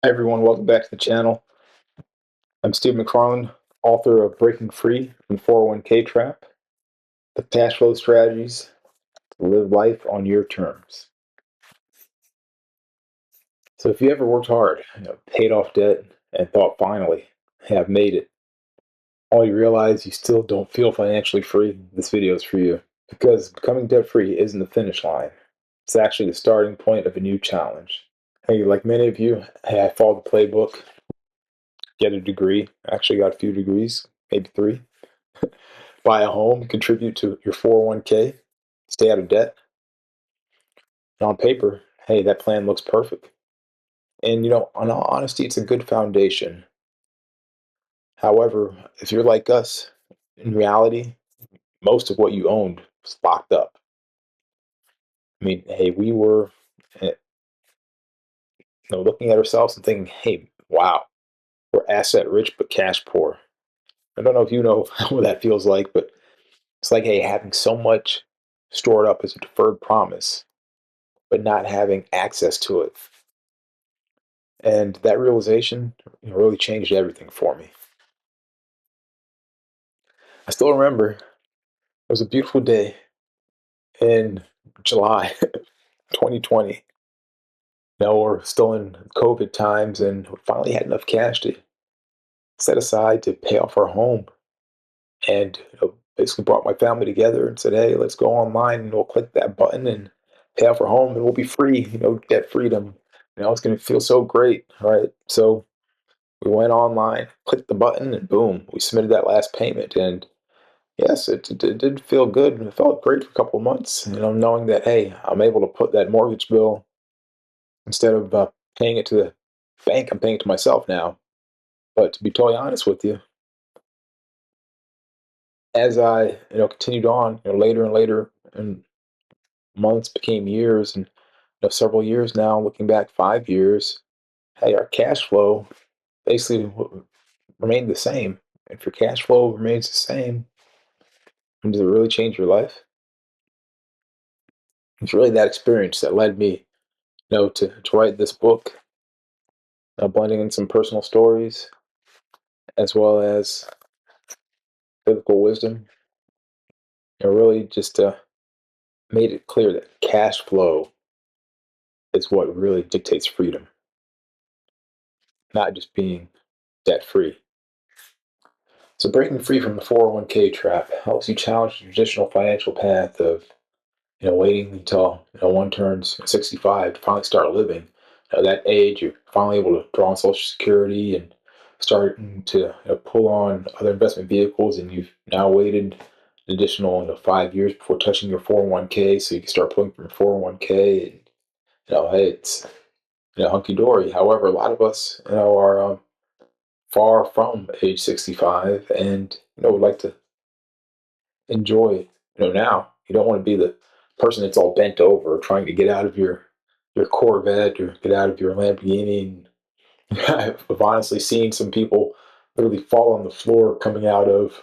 Hi everyone, welcome back to the channel. I'm Stephen McFarlane, author of Breaking Free from 401k Trap, the cash flow strategies to live life on your terms. So if you ever worked hard, paid off debt, and thought finally, hey, I've made it, all you realize you still don't feel financially free, this video is for you. Because becoming debt free isn't the finish line. It's actually the starting point of a new challenge. Hey, like many of you, hey, I followed the playbook, get a degree. I actually got a few degrees, maybe three. Buy a home, contribute to your 401k, stay out of debt. And on paper, hey, that plan looks perfect. And in all honesty, it's a good foundation. However, if you're like us, in reality, most of what you owned was locked up. I mean, hey, we were eh, looking at ourselves and thinking, hey, wow, we're asset rich but cash poor. I don't know if you know what that feels like, but it's like, hey, having so much stored up as a deferred promise, but not having access to it. And that realization really changed everything for me. I still remember it was a beautiful day in July 2020. We're still in COVID times and we finally had enough cash to set aside to pay off our home. And basically brought my family together and said, hey, let's go online and we'll click that button and pay off our home and we'll be free, debt freedom. It's going to feel so great. All right. So we went online, clicked the button, and boom, we submitted that last payment. And yes, it did feel good, and it felt great for a couple of months. Knowing that, hey, I'm able to put that mortgage bill instead of paying it to the bank, I'm paying it to myself now. But to be totally honest with you, as I continued on, later and later, and months became years, and several years now, looking back 5 years, hey, our cash flow basically remained the same. If your cash flow remains the same, does it really change your life? It's really that experience that led me, to write this book, blending in some personal stories as well as biblical wisdom. It really just made it clear that cash flow is what really dictates freedom, not just being debt free. So breaking free from the 401k trap helps you challenge the traditional financial path of waiting until one turns 65 to finally start living. At that age, you're finally able to draw on Social Security and starting to pull on other investment vehicles, and you've now waited an additional 5 years before touching your 401k, so you can start pulling from your 401k. And hey, it's hunky dory. However, a lot of us are far from age 65, and would like to enjoy now. You don't want to be the person that's all bent over trying to get out of your Corvette or get out of your Lamborghini. And I've honestly seen some people literally fall on the floor coming out of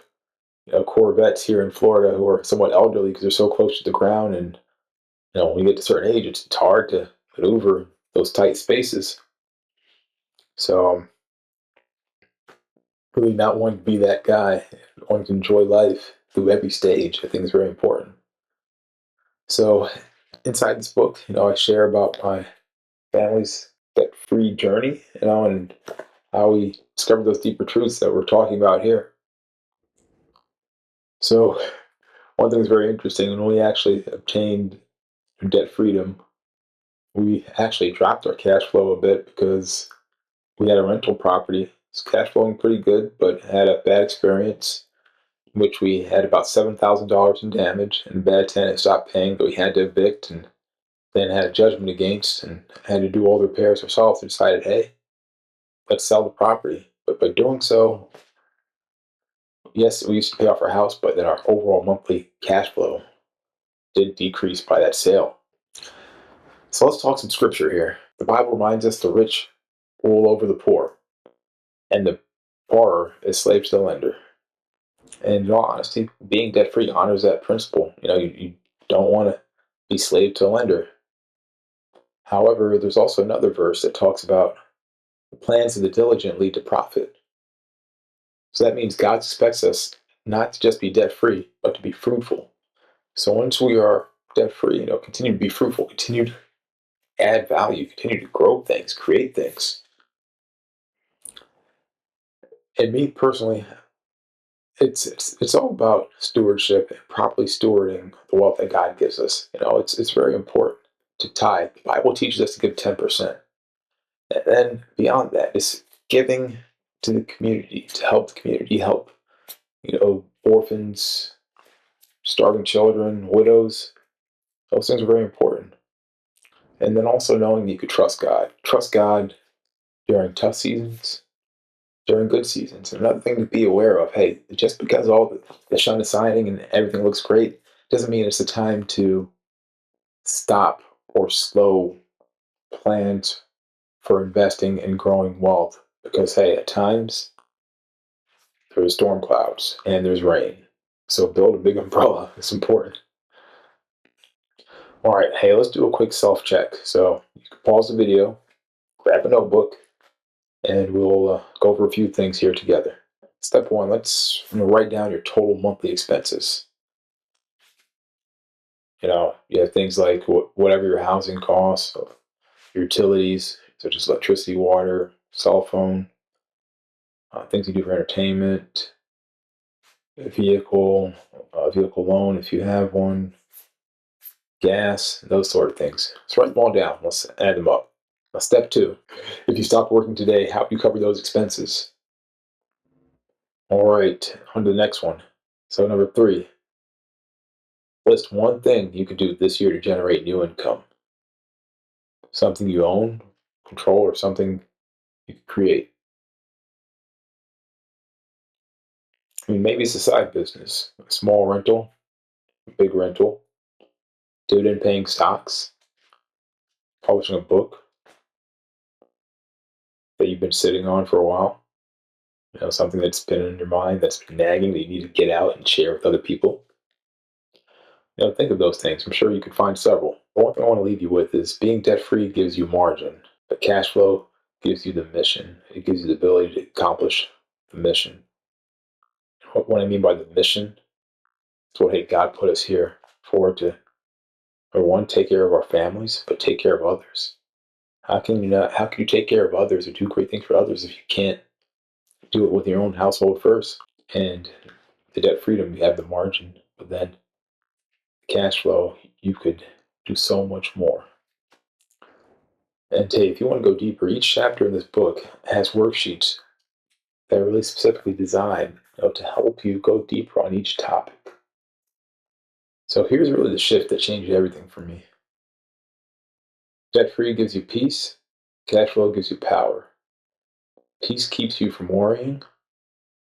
Corvettes here in Florida who are somewhat elderly because they're so close to the ground. And when you get to a certain age, it's hard to maneuver those tight spaces. So really not wanting to be that guy, wanting to enjoy life through every stage, I think is very important. So inside this book, I share about my family's debt-free journey, and how we discovered those deeper truths that we're talking about here. So one thing is very interesting. When we actually obtained debt freedom, we actually dropped our cash flow a bit because we had a rental property. It's cash flowing pretty good, but had a bad experience in which we had about $7,000 in damage, and a bad tenant stopped paying, but we had to evict, and then had a judgment against and had to do all the repairs ourselves. And decided, hey, let's sell the property. But by doing so, yes, we used to pay off our house, but then our overall monthly cash flow did decrease by that sale. So let's talk some scripture here. The Bible reminds us the rich rule over the poor, and the borrower is slave to the lender. And in all honesty, being debt free honors that principle. You don't want to be slave to a lender. However, there's also another verse that talks about The plans of the diligent lead to profit. So that means God expects us not to just be debt free, but to be fruitful. So once we are debt free, continue to be fruitful, continue to add value, continue to grow things, create things. And me personally, it's all about stewardship and properly stewarding the wealth that God gives us. It's very important to tithe. The Bible teaches us to give 10%. And then beyond that is giving to the community, to help the community, help, orphans, starving children, widows. Those things are very important. And then also knowing that you could trust God. Trust God during tough seasons, during good seasons. Another thing to be aware of, hey, just because all the sun is shining and everything looks great doesn't mean it's the time to stop or slow plans for investing and growing wealth. Because, hey, at times there's storm clouds and there's rain. So build a big umbrella. It's important. All right, hey, let's do a quick self-check. So you can pause the video, grab a notebook, and we'll go over a few things here together. Step one, let's write down your total monthly expenses. You have things like whatever your housing costs, your utilities, such as electricity, water, cell phone, things you do for entertainment, vehicle loan if you have one, gas, those sort of things. Let's write them all down. Let's add them up. Now, step two, if you stop working today, how do you cover those expenses? All right, on to the next one. So number three, list one thing you can do this year to generate new income. Something you own, control, or something you can create. I mean, maybe it's a side business, a small rental, a big rental, dividend paying stocks, publishing a book that you've been sitting on for a while. Something that's been in your mind that's been nagging that you need to get out and share with other people. Think of those things. I'm sure you could find several. The one thing I want to leave you with is being debt free gives you margin, but cash flow gives you the mission. It gives you the ability to accomplish the mission. What I mean by the mission is what, hey, God put us here for to, number one, take care of our families, but take care of others. How can you take care of others or do great things for others if you can't do it with your own household first? And the debt freedom, you have the margin, but then cash flow, you could do so much more. And hey, if you want to go deeper, each chapter in this book has worksheets that are really specifically designed to help you go deeper on each topic. So here's really the shift that changed everything for me. Debt free gives you peace, cash flow gives you power. Peace keeps you from worrying,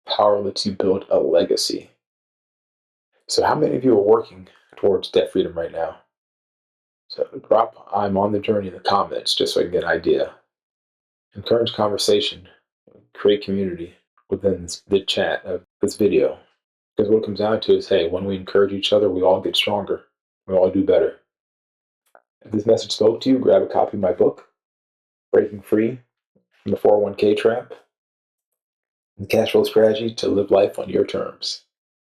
power lets you build a legacy. So, how many of you are working towards debt freedom right now? So, drop I'm on the journey in the comments just so I can get an idea. Encourage conversation, create community within the chat of this video. Because what it comes down to is, hey, when we encourage each other, we all get stronger. We all do better. If this message spoke to you, grab a copy of my book, Breaking Free from the 401k Trap, the cash flow strategy to live life on your terms.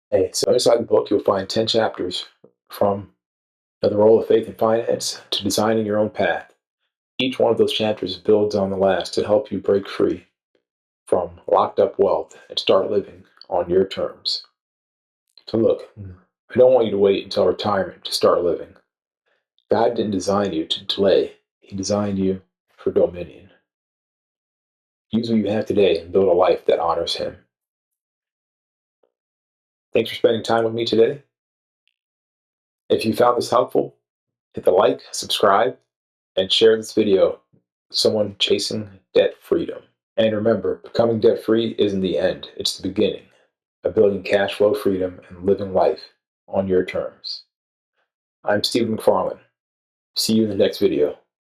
Hey, so inside the book, you'll find 10 chapters from the role of faith and finance to designing your own path. Each one of those chapters builds on the last to help you break free from locked up wealth and start living on your terms. So look, I don't want you to wait until retirement to start living. God didn't design you to delay. He designed you for dominion. Use what you have today and build a life that honors Him. Thanks for spending time with me today. If you found this helpful, hit the like, subscribe, and share this video with someone chasing debt freedom. And remember, becoming debt free isn't the end, it's the beginning of building cash flow freedom and living life on your terms. I'm Stephen McFarlane. See you in the next video.